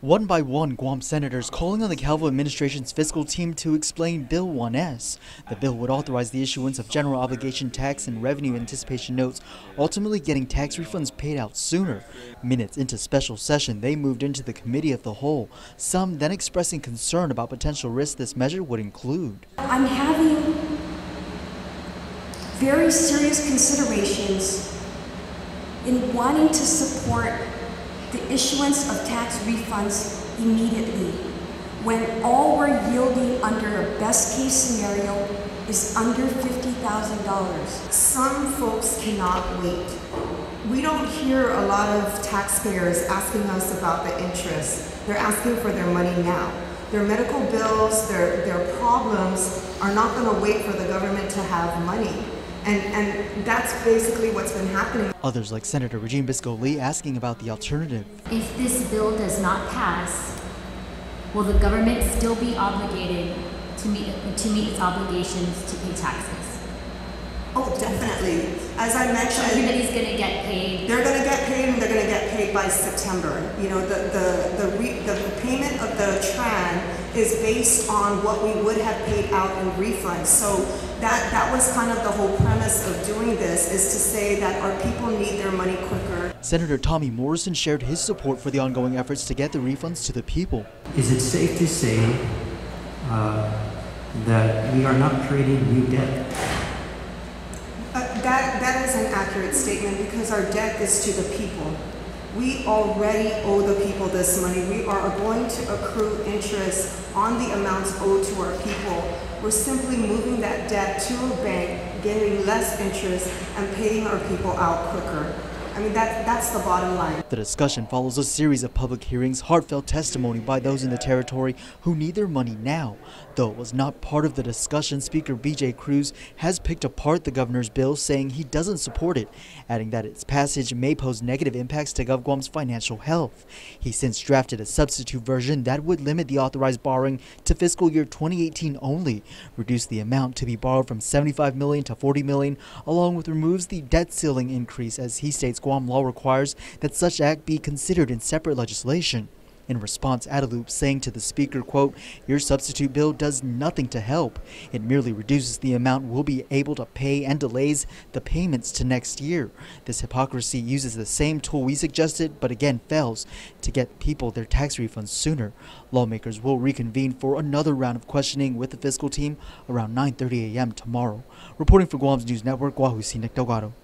One by one, Guam senators calling on the Calvo Administration's fiscal team to explain Bill 1S. The bill would authorize the issuance of general obligation tax and revenue anticipation notes, ultimately getting tax refunds paid out sooner. Minutes into special session, they moved into the committee of the whole, some then expressing concern about potential risks this measure would include. I'm having very serious considerations in wanting to support the issuance of tax refunds immediately, when all we're yielding under a best case scenario is under $50,000. Some folks cannot wait. We don't hear a lot of taxpayers asking us about the interest. They're asking for their money now. Their medical bills, their problems are not going to wait for the government to have money. And that's basically what's been happening. Others like Senator Regine Bisco-Lee asking about the alternative. If this bill does not pass, will the government still be obligated to meet its obligations to pay taxes? Oh, definitely. As I mentioned, so everybody's going to get paid. They're going to get paid, and they're going to get paid by September. You know, the payment of the TRAN is based on what we would have paid out in refunds. So that was kind of the whole premise of doing this, is to say that our people need their money quicker. Senator Tommy Morrison shared his support for the ongoing efforts to get the refunds to the people. Is it safe to say that we are not creating new debt? That is an accurate statement, because our debt is to the people. We already owe the people this money. We are going to accrue interest on the amounts owed to our people. We're simply moving that debt to a bank, getting less interest, and paying our people out quicker. I mean, that's the bottom line. The discussion follows a series of public hearings, heartfelt testimony by those in the territory who need their money now. Though it was not part of the discussion, Speaker B.J. Cruz has picked apart the governor's bill, saying he doesn't support it, adding that its passage may pose negative impacts to GovGuam's financial health. He since drafted a substitute version that would limit the authorized borrowing to fiscal year 2018 only, reduce the amount to be borrowed from $75 million to $40 million, along with removes the debt ceiling increase, as he states Guam law requires that such act be considered in separate legislation. In response, Adelup saying to the speaker, quote, "Your substitute bill does nothing to help. It merely reduces the amount we'll be able to pay and delays the payments to next year. This hypocrisy uses the same tool we suggested, but again fails to get people their tax refunds sooner." Lawmakers will reconvene for another round of questioning with the fiscal team around 9:30 a.m. tomorrow. Reporting for Guam's News Network, Wahoo Sinek Delgado.